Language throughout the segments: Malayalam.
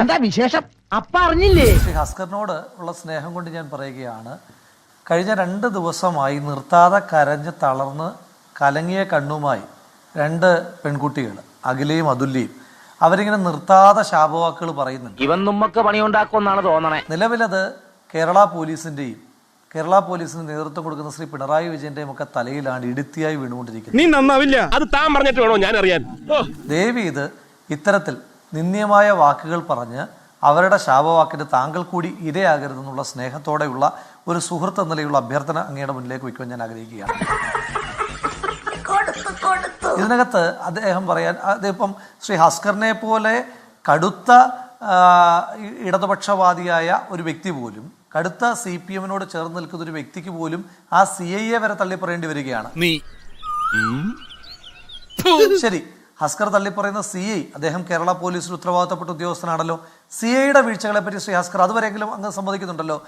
എന്താ വിശേഷം? അപ്പ അറിഞ്ഞില്ലേ? ശ്രീ ഹസ്കറിനോട് ഉള്ള സ്നേഹം കൊണ്ട് ഞാൻ പറയുകയാണ്, കഴിഞ്ഞ 2 ദിവസമായി നിർത്താതെ കരഞ്ഞ് തളർന്ന് കലങ്ങിയ കണ്ണുമായി 2 പെൺകുട്ടികൾ, അഖിലയും അതുല്യയും, അവരിങ്ങനെ നിർത്താതെ ശാപവാക്കുകൾ പറയുന്നുണ്ട്. ഇവൻ നമ്മക്ക് പണിയുണ്ടാക്കുമെന്നാണ് തോന്നണേ. നിലവിലത് കേരള പോലീസിന്റെയും കേരള പോലീസിന് നേതൃത്വം കൊടുക്കുന്ന ശ്രീ പിണറായി വിജയന്റെയും ഒക്കെ തലയിലാണ് ഇടുത്തിയായി വീണുകൊണ്ടിരിക്കുന്നത്. നീ നന്നാവില്ല, അത് താൻ പറഞ്ഞിട്ട് വേണോ ഞാൻ അറിയാൻ. ദേവി ഇത് ഇത്തരത്തിൽ നിന്ദ്യമായ വാക്കുകൾ പറഞ്ഞ് അവരുടെ ശാപവാക്കിന് താങ്കൾ കൂടി ഇരയാകരുതെന്നുള്ള സ്നേഹത്തോടെയുള്ള ഒരു സുഹൃത്ത് എന്ന നിലയിലുള്ള അഭ്യർത്ഥന അങ്ങയുടെ മുന്നിലേക്ക് വയ്ക്കുവാൻ ഞാൻ ആഗ്രഹിക്കുകയാണ്. ഇതിനകത്ത് അദ്ദേഹം അദ്ദേഹം ശ്രീ ഹസ്കറിനെ പോലെ കടുത്ത ഇടതുപക്ഷവാദിയായ ഒരു വ്യക്തി പോലും, കടുത്ത CPM-നോട് ചേർന്ന് നിൽക്കുന്ന ഒരു വ്യക്തിക്ക് പോലും ആ CIA വരെ തള്ളിപ്പറയേണ്ടി വരികയാണ്. ശരി, ഹസ്കർ തള്ളിപ്പറയുന്ന CI, അദ്ദേഹം കേരള പോലീസിൽ ഉത്തരവാദിത്തപ്പെട്ട ഉദ്യോഗസ്ഥനാണല്ലോ. CIയുടെ വീഴ്ചകളെ പറ്റി ശ്രീ ഹസ്കർ അതുവരെയെങ്കിലും അങ്ങ് സമ്മതിക്കുന്നുണ്ടല്ലോ.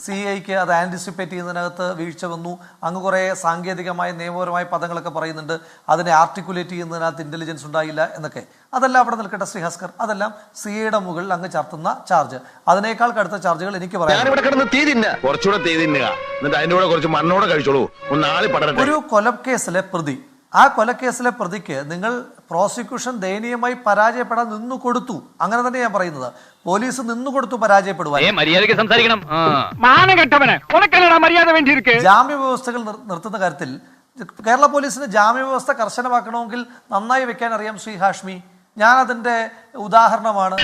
CIക്ക് അത് ആന്റിസിപ്പേറ്റ് ചെയ്യുന്നതിനകത്ത് വീഴ്ച വന്നു, അങ്ങ് കുറെ സാങ്കേതികമായ നിയമപരമായ പദങ്ങളൊക്കെ പറയുന്നുണ്ട്, അതിനെ ആർട്ടിക്കുലേറ്റ് ചെയ്യുന്നതിനകത്ത് ഇന്റലിജൻസ് ഉണ്ടായില്ല എന്നൊക്കെ. അതെല്ലാം അവിടെ നിൽക്കട്ടെ ശ്രീ ഹസ്കർ, അതെല്ലാം CIയുടെ മുകളിൽ അങ്ങ് ചാർത്തുന്ന ചാർജ്. അതിനേക്കാൾ കടുത്ത ചാർജുകൾ എനിക്ക് പറയാം. ഒരു കൊലക്കേസിലെ പ്രതി, ആ കൊലക്കേസിലെ പ്രതിക്ക് നിങ്ങൾ പ്രോസിക്യൂഷൻ ദയനീയമായി പരാജയപ്പെടാൻ നിന്നു കൊടുത്തു. അങ്ങനെ തന്നെ ഞാൻ പറയുന്നത്, പോലീസ് നിന്നു കൊടുത്തു പരാജയപ്പെടുവാൻ. ജാമ്യ വ്യവസ്ഥകൾ നിർത്തുന്ന കാര്യത്തിൽ കേരള പോലീസിന് ജാമ്യ വ്യവസ്ഥ കർശനമാക്കണമെങ്കിൽ നന്നായി വെക്കാൻ അറിയാം ശ്രീ ഹാഷ്മി. ഞാൻ അതിന്റെ ഉദാഹരണമാണ്.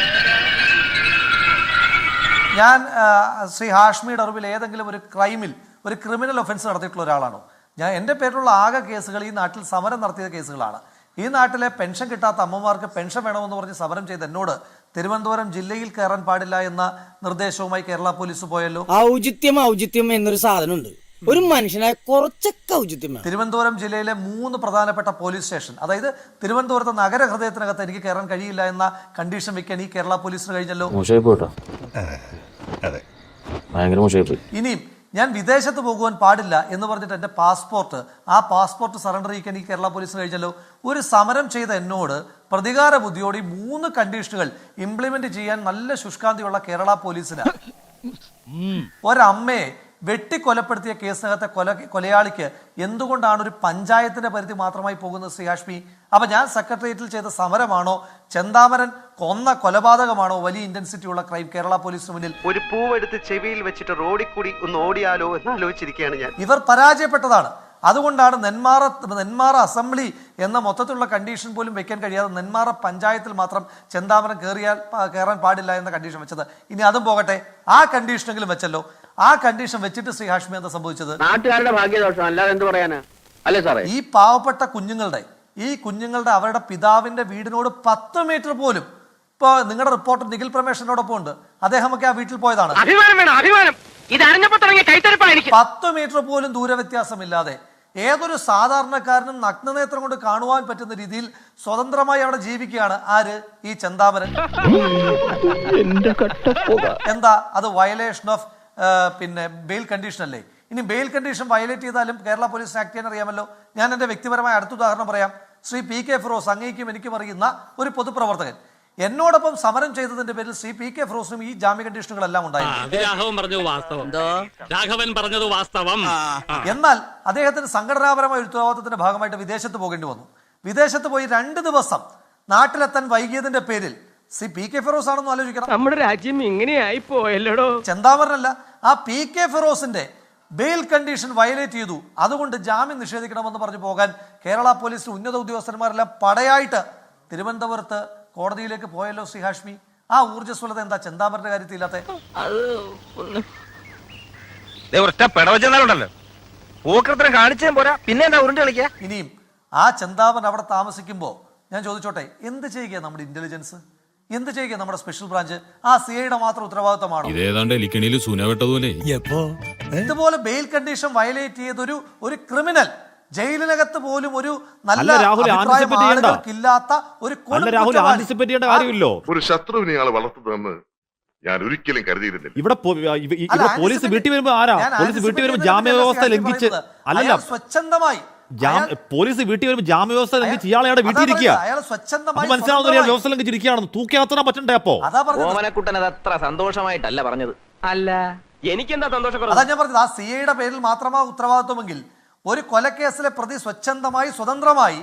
ഞാൻ ശ്രീ ഹാഷ്മിയുടെ അറിവിൽ ഏതെങ്കിലും ഒരു ക്രൈമിൽ ഒരു ക്രിമിനൽ ഒഫൻസ് നടത്തിയിട്ടുള്ള ഒരാളാണോ? എൻ്റെ പേരിലുള്ള ആകെ കേസുകൾ ഈ നാട്ടിൽ സമരം നടത്തിയ കേസുകളാണ്. ഈ നാട്ടിലെ പെൻഷൻ കിട്ടാത്ത അമ്മമാർക്ക് പെൻഷൻ വേണമെന്ന് പറഞ്ഞ് സമരം ചെയ്ത് എന്നോട് തിരുവനന്തപുരം ജില്ലയിൽ കയറാൻ പാടില്ല എന്ന നിർദ്ദേശവുമായി കേരള പോലീസ് പോയല്ലോ. ഔചിത്യം എന്നൊരു സാധനമുണ്ട്, ഒരു മനുഷ്യനായ കുറച്ചൊക്കെ ഔചിത്യം. തിരുവനന്തപുരം ജില്ലയിലെ 3 പ്രധാനപ്പെട്ട പോലീസ് സ്റ്റേഷൻ, അതായത് തിരുവനന്തപുരത്തെ നഗരഹൃദയത്തിനകത്ത് എനിക്ക് കയറാൻ കഴിയില്ല എന്ന കണ്ടീഷൻ വെക്കാൻ ഈ കേരള പോലീസിന് കഴിഞ്ഞല്ലോ. ഇനിയും ഞാൻ വിദേശത്ത് പോകുവാൻ പാടില്ല എന്ന് പറഞ്ഞിട്ട് എൻ്റെ പാസ്പോർട്ട് സറണ്ടർ ചെയ്യാൻ ഈ കേരള പോലീസിന് കഴിഞ്ഞല്ലോ. ഒരു സമരം ചെയ്ത എന്നോട് പ്രതികാര ബുദ്ധിയോടെ 3 കണ്ടീഷനുകൾ ഇംപ്ലിമെന്റ് ചെയ്യാൻ നല്ല ശുഷ്കാന്തിയുള്ള കേരള പോലീസിന് ഒരമ്മയെ വെട്ടിക്കൊലപ്പെടുത്തിയ കേസിനകത്തെ കൊലയാളിക്ക് എന്തുകൊണ്ടാണ് ഒരു പഞ്ചായത്തിന്റെ പരിധി മാത്രമായി പോകുന്നത് ശ്രീ ഹാഷ്മി? അപ്പൊ ഞാൻ സെക്രട്ടേറിയറ്റിൽ ചെയ്ത സമരമാണോ, ചെന്താമരൻ കൊന്ന കൊലപാതകമാണോ വലിയ ഇന്റൻസിറ്റി ഉള്ള ക്രൈം കേരള പോലീസിന് മുന്നിൽ? ഒരു പൂവെടുത്ത് ചെവിയിൽ വെച്ചിട്ട് റോഡിൽ കൂടി ഒന്ന് ഓടിയാലോ എന്ന് ആലോചിച്ചിരിക്കുകയാണ് ഞാൻ. ഇവർ പരാജയപ്പെട്ടതാണ്. അതുകൊണ്ടാണ് നെന്മാറ അസംബ്ലി എന്ന മൊത്തത്തിലുള്ള കണ്ടീഷൻ പോലും വെക്കാൻ കഴിയാതെ നെന്മാറ പഞ്ചായത്തിൽ മാത്രം ചെന്താമരം കയറാൻ പാടില്ല എന്ന കണ്ടീഷൻ വെച്ചത്. ഇനി അതും പോകട്ടെ, ആ കണ്ടീഷനെങ്കിലും വെച്ചല്ലോ. ആ കണ്ടീഷൻ വെച്ചിട്ട് ശ്രീ ഹാഷ്മി എന്താ സംഭവിച്ചത്? നാട്ടുകാരുടെ ഭാഗ്യദോഷം, അല്ലാതെ എന്ത് പറയാനാ? അല്ലേ സാറേ, ഈ പാവപ്പെട്ട കുഞ്ഞുങ്ങളുടെ അവരുടെ പിതാവിന്റെ വീടിനോട് 10 മീറ്റർ പോലും, ഇപ്പൊ നിങ്ങളുടെ റിപ്പോർട്ടർ നിഖിൽ പ്രമേഷിനോടൊപ്പം ഉണ്ട്, അദ്ദേഹമൊക്കെ ആ വീട്ടിൽ പോയതാണ്. 10 മീറ്റർ പോലും ദൂരവ്യത്യാസമില്ലാതെ ഏതൊരു സാധാരണക്കാരനും നഗ്നനേത്രം കൊണ്ട് കാണുവാൻ പറ്റുന്ന രീതിയിൽ സ്വതന്ത്രമായി അവിടെ ജീവിക്കുകയാണ്. ആര്? ഈ ചെന്താമരൻ. എന്താ അത്? വയലേഷൻ ഓഫ് ബെയിൽ കണ്ടീഷൻ അല്ലേ? ഇനി ബെയിൽ കണ്ടീഷൻ വയലേറ്റ് ചെയ്താലും കേരള പോലീസിന് ആക്ട് ചെയ്യാൻ അറിയാമല്ലോ. ഞാൻ എൻ്റെ വ്യക്തിപരമായ അടുത്ത ഉദാഹരണം പറയാം. ശ്രീ PK ഫിറോസ്, അങ്ങേക്കും എനിക്കും അറിയുന്ന ഒരു പൊതുപ്രവർത്തകൻ, എന്നോടൊപ്പം സമരം ചെയ്തതിന്റെ പേരിൽ ശ്രീ PK ഫിറോസിനും ഈ ജാമ്യ കണ്ടീഷനുകളെല്ലാം ഉണ്ടായിരുന്നു. എന്നാൽ അദ്ദേഹത്തിന് സംഘടനാപരമായ ഉത്തരവാദിത്തത്തിന്റെ ഭാഗമായിട്ട് വിദേശത്ത് പോകേണ്ടി വന്നു. വിദേശത്ത് പോയി 2 ദിവസം നാട്ടിലെത്താൻ വൈകിയതിന്റെ പേരിൽ ശ്രീ PK ഫിറോസ് ആണെന്ന് ആലോചിക്കണം. നമ്മുടെ രാജ്യം ഇങ്ങനെയായി പോയല്ലോ. ചെന്താമരനല്ല, ആ PK ഫിറോസിന്റെ ബെയിൽ കണ്ടീഷൻ വയലേറ്റ് ചെയ്തു, അതുകൊണ്ട് ജാമ്യം നിഷേധിക്കണമെന്ന് പറഞ്ഞു പോകാൻ കേരള പോലീസിലെ ഉന്നത ഉദ്യോഗസ്ഥന്മാരെല്ലാം പടയായിട്ട് തിരുവനന്തപുരത്ത് കോടതിയിലേക്ക് പോയല്ലോ ശ്രീ ഹാഷ്മി. ആ ഊർജ്ജസ്വലത എന്താ ചെന്താമരന്റെ കാര്യത്തിൽ ഇല്ലാത്ത? ഇനിയും ആ ചെന്താമരൻ അവിടെ താമസിക്കുമ്പോ ഞാൻ ചോദിച്ചോട്ടെ, എന്ത് ചെയ്യുക നമ്മുടെ ഇന്റലിജൻസ്, എന്ത് ചെയ്യുക നമ്മുടെ സ്പെഷ്യൽ ബ്രാഞ്ച്? ആ CIയുടെ മാത്രം ഉത്തരവാദിത്തമാണോ? ഇതുപോലെ ബെയിൽ കണ്ടീഷൻ വയലേറ്റ് ചെയ്തൊരു ക്രിമിനൽ ജയിലിനകത്ത് പോലും ഒരു നല്ല ഇല്ലാത്ത ഒരു ശത്രുവിനെ വളർത്തുന്നതെന്ന് ഞാൻ ഒരിക്കലും കരുതിയിരുന്നില്ല. ഇവിടെ പോലീസ് വീട്ടിൽ വരുമ്പോ ജാമ്യ വ്യവസ്ഥ ലംഘിച്ച് അല്ലല്ല, സ്വച്ഛന്തമായി പോലീസ് വീട്ടിൽ വരുമ്പോൾ ജാമ്യവ്യവസ്ഥ ലംഘിച്ച് ഇയാളെ വീട്ടിലിരിക്കുക. അയാൾ സ്വച്ഛന്തമായി മനസ്സിലാവുന്ന ഇയാൾ വ്യവസ്ഥ ലംഘിച്ചിരിക്കുകയാണെന്ന് തൂക്കിയാത്തറ പറ്റണ്ടേ? അപ്പോ അതാ പറഞ്ഞത്. ഓമനക്കുട്ടൻ അത് അത്ര സന്തോഷമായിട്ടല്ല പറഞ്ഞത്. അല്ല എനിക്കെന്താ സന്തോഷം? അതാ ഞാൻ പറഞ്ഞത്, ആ സിഐയുടെ പേരിൽ മാത്രമാ ഉത്തരവാദിത്വമെങ്കിൽ ഒരു കൊലക്കേസിലെ പ്രതി സ്വച്ഛന്തമായി സ്വതന്ത്രമായി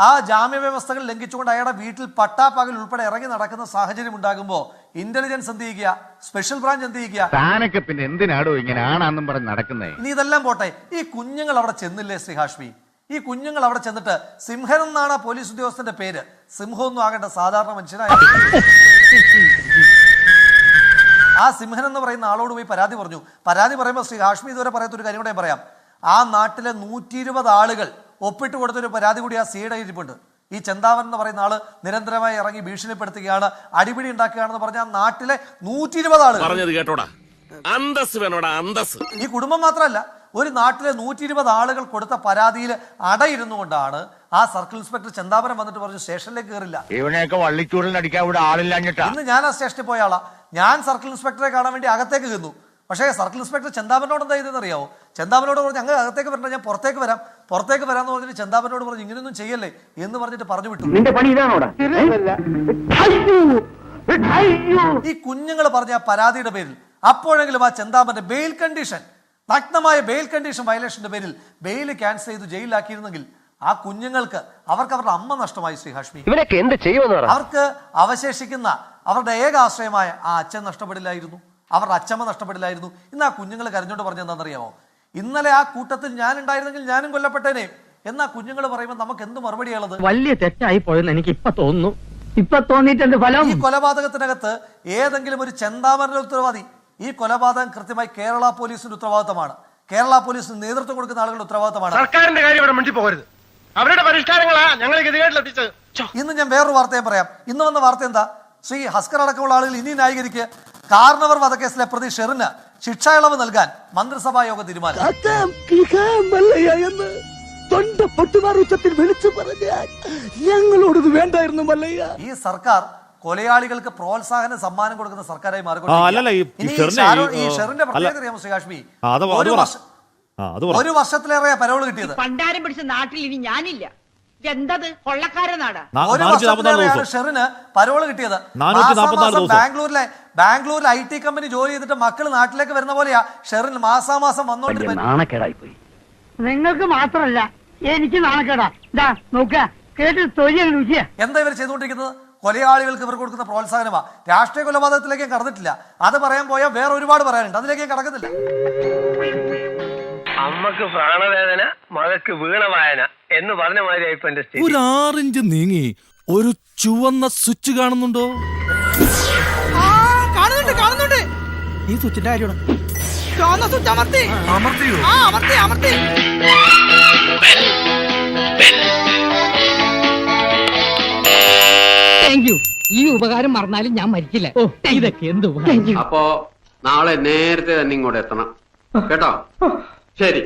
ആ ജാമ്യ വ്യവസ്ഥകൾ ലംഘിച്ചുകൊണ്ട് അയാളുടെ വീട്ടിൽ പട്ടാപ്പകൽ ഉൾപ്പെടെ ഇറങ്ങി നടക്കുന്ന സാഹചര്യം ഉണ്ടാകുമ്പോൾ ഇന്റലിജൻസ് എന്ത് ചെയ്യുക, സ്പെഷ്യൽ ബ്രാഞ്ച് എന്ത് ചെയ്യുക? താനൊക്കെ പിന്നെ എന്തിനാടോ ഇങ്ങനെ ആണാന്നും പറഞ്ഞ് നടക്കുന്നേ? ഇനി ഇതെല്ലാം പോട്ടെ, ഈ കുഞ്ഞുങ്ങൾ അവിടെ ചെന്നില്ലേ ശ്രീ ഹാഷ്മി? ഈ കുഞ്ഞുങ്ങൾ അവിടെ ചെന്നിട്ട് സിംഹൻ എന്നാണ് ആ പോലീസ് ഉദ്യോഗസ്ഥന്റെ പേര്. സിംഹമൊന്നും ആകേണ്ട സാധാരണ മനുഷ്യനായ ആ സിംഹൻ എന്ന് പറയുന്ന ആളോട് പോയി പരാതി പറഞ്ഞു. പരാതി പറയുമ്പോൾ ശ്രീ ഹാഷ്മി ഇതുവരെ പറയാത്ത ഒരു കാര്യം കൂടെ പറയാം. ആ നാട്ടിലെ 120 ആളുകൾ ഒപ്പിട്ട് കൊടുത്തൊരു പരാതി കൂടി ആ സിയുടെ ഇരിപ്പുണ്ട്. ഈ ചെന്താവൻ എന്ന് പറയുന്ന ആള് നിരന്തരമായി ഇറങ്ങി ഭീഷണിപ്പെടുത്തുകയാണ്, അടിപിടി ഉണ്ടാക്കുകയാണെന്ന് പറഞ്ഞ ആ നാട്ടിലെ 120 ആളുകൾ. പറഞ്ഞത് കേട്ടോടാ, അന്തസ് വേണോടാ, അന്തസ്. ഈ കുടുംബം മാത്രമല്ല, ഒരു നാട്ടിലെ 120 ആളുകൾ കൊടുത്ത പരാതിയിൽ അടയിരുന്നു കൊണ്ടാണ് ആ സർക്കിൾ ഇൻസ്പെക്ടർ ചെന്താപനം വന്നിട്ട് പറഞ്ഞു സ്റ്റേഷനിലേക്ക് കയറില്ല. ഇവനെയൊക്കെ വള്ളിച്ചൂടിൽ ഇവിടെ ആളില്ലാഞ്ഞിട്ടാ. ഇന്ന് ഞാൻ ആ സ്റ്റേഷനിൽ പോയ ആളാ. ഞാൻ സർക്കിൾ ഇൻസ്പെക്ടറെ കാണാൻ വേണ്ടി അകത്തേക്ക് ചെന്നു. പക്ഷേ സർക്കിൾ ഇൻസ്പെക്ടർ ചെന്താപനോട് എന്താ ചെയ്തെന്ന് അറിയാവോ? ചെന്താപനോട് പറഞ്ഞു ഞങ്ങൾ അകത്തേക്ക് വരണ്ട, ഞാൻ പുറത്തേക്ക് വരാമെന്ന് പറഞ്ഞിട്ട് ചെന്താപനോട് പറഞ്ഞു ഇങ്ങനെയൊന്നും ചെയ്യല്ലേ എന്ന് പറഞ്ഞിട്ട് പറഞ്ഞു വിട്ടു. നിന്റെ പണി ഇതാണോടാ? ഈ കുഞ്ഞുങ്ങൾ പറഞ്ഞ ആ പരാതിയുടെ പേരിൽ അപ്പോഴെങ്കിലും ആ ചെന്താപന്റെ ബെയിൽ കണ്ടീഷൻ, നഗ്നമായ ബെയിൽ കണ്ടീഷൻ വയലേഷന്റെ പേരിൽ ബെയിൽ ക്യാൻസൽ ചെയ്ത് ജയിലിലാക്കിയിരുന്നെങ്കിൽ ആ കുഞ്ഞുങ്ങൾക്ക് അവർക്ക് അവരുടെ അമ്മ നഷ്ടമായി. ശ്രീ ഹാഷ്മി, ഇവനൊക്കെ എന്ത് ചെയ്യുമെന്ന് പറ. അവർക്ക് അവശേഷിക്കുന്ന അവരുടെ ഏക ആശ്രയമായ ആ അച്ഛൻ നഷ്ടപ്പെടില്ലായിരുന്നു, അവരുടെ അച്ഛമ്മ നഷ്ടപ്പെടില്ലായിരുന്നു. ഇന്ന് ആ കുഞ്ഞുങ്ങൾ കരഞ്ഞോണ്ട് പറഞ്ഞ എന്താണെന്നറിയാമോ? ഇന്നലെ ആ കൂട്ടത്തിൽ ഞാൻ ഉണ്ടായിരുന്നെങ്കിൽ ഞാനും കൊല്ലപ്പെട്ടേനെ എന്നാ കുഞ്ഞുങ്ങൾ പറയുമ്പോൾ നമുക്ക് എന്ത് മറുപടിയുള്ളത്? വലിയ തെറ്റായി പോയെന്ന് എനിക്ക് ഇപ്പൊ തോന്നുന്നു. ഇപ്പൊ തോന്നിയിട്ടുണ്ട് ഫലം. ഈ കൊലപാതകത്തിനകത്ത് ഏതെങ്കിലും ഒരു ചെന്താമരന്റെ ഉത്തരവാദി? ഈ കൊലപാതകം കൃത്യമായി കേരള പോലീസിന്റെ ഉത്തരവാദിത്തമാണ്. കേരള പോലീസിന് നേതൃത്വം കൊടുക്കുന്ന ആളുകളുടെ ഉത്തരവാദിത്തമാണ്. സർക്കാരിന്റെ കാര്യം ഇവിടെ മിണ്ടി പോകരുത്. അവരുടെ പരിഷ്കാരങ്ങളാ ഞങ്ങൾ ഗതികേട്ടിലെത്തിച്ചത്. ഇന്ന് ഞാൻ വേറൊരു വാർത്തയും പറയാം. ഇന്ന് വന്ന വാർത്ത എന്താ? ശ്രീ ഹസ്കർ അടക്കമുള്ള ആളുകൾ ഇനി ന്യായീകരിക്കുക. കാർണവർ വധക്കേസിലെ പ്രതി ഷെറിന് ശിക്ഷാ ഇളവ് നൽകാൻ മന്ത്രിസഭാ യോഗ തീരുമാനം. ഞങ്ങളോടത് വേണ്ടായിരുന്നു മല്ലയ്യ. ഈ സർക്കാർ കൊലയാളികൾക്ക് പ്രോത്സാഹന സമ്മാനം കൊടുക്കുന്ന സർക്കാരായി അല്ലല്ല, മാറിക്കൊണ്ടിരിക്കുകയാണ്. ഈ ഷെറിന്റെ പ്രത്യേകത അറിയാമോ ശ്രീ കാശ്മീർ? ഒരു വർഷത്തിലേറെ പരോള് കിട്ടിയത്. പണ്ടാരം പിടിച്ച നാട്ടിൽ ഇനി ഞാനില്ല. എന്തത് കൊള്ളക്കാരനാടാ. ഒരു വർഷത്തിലേറെയാണ് ഷെറിന് പരോള് കിട്ടിയത്. ബാംഗ്ലൂരിലെ IT കമ്പനി ജോലി ചെയ്തിട്ട് മക്കള് നാട്ടിലേക്ക് വരുന്ന പോലെയാ ഷെറിൻ മാസാമാസം വന്നോണ്ടിരുന്നത്. നിങ്ങൾക്ക് മാത്രല്ല എനിക്ക് നാണക്കേടാ. ഇതാ നോക്ക കേട്ട് തൊഴിൽ രുചിയ. എന്താ ഇവർ ചെയ്തുകൊണ്ടിരിക്കുന്നത്? കൊലയാളികൾക്ക് ഇവർ കൊടുക്കുന്ന പ്രോത്സാഹനമാ. രാഷ്ട്രീയ കൊലപാതകത്തിലേക്ക് ഞാൻ കടന്നിട്ടില്ല. അത് പറയാൻ പോയാൽ വേറെ ഒരുപാട് പറയാനുണ്ട്, അതിലേക്ക് ഞാൻ കടക്കുന്നില്ല. അമ്മക്ക് പ്രാണവേദന, മകക്ക് വീണവായന എന്ന് പറഞ്ഞ മാതിരിയായിപ്പോ എന്റെ സ്ഥിതി. ഒരു 6 ഇഞ്ച് നീങ്ങി ഒരു ചുവന്ന സ്വിച്ച് കാണുന്നുണ്ടോ? കാണുന്നുണ്ട്. ഈ സ്വിച്ചിന്റെ കാര്യമാണ്. ചുവന്ന സ്വിച്ച് അമർത്തിയോ? അമർത്തി. Thank you. ഈ ഉപകാരം മറന്നാലും ഞാൻ മരിക്കില്ല. ഇതൊക്കെ എന്ത് അപ്പോ നാളെ നേരത്തെ തന്നെ ഇങ്ങോട്ട് എത്തണം കേട്ടോ? ശരി.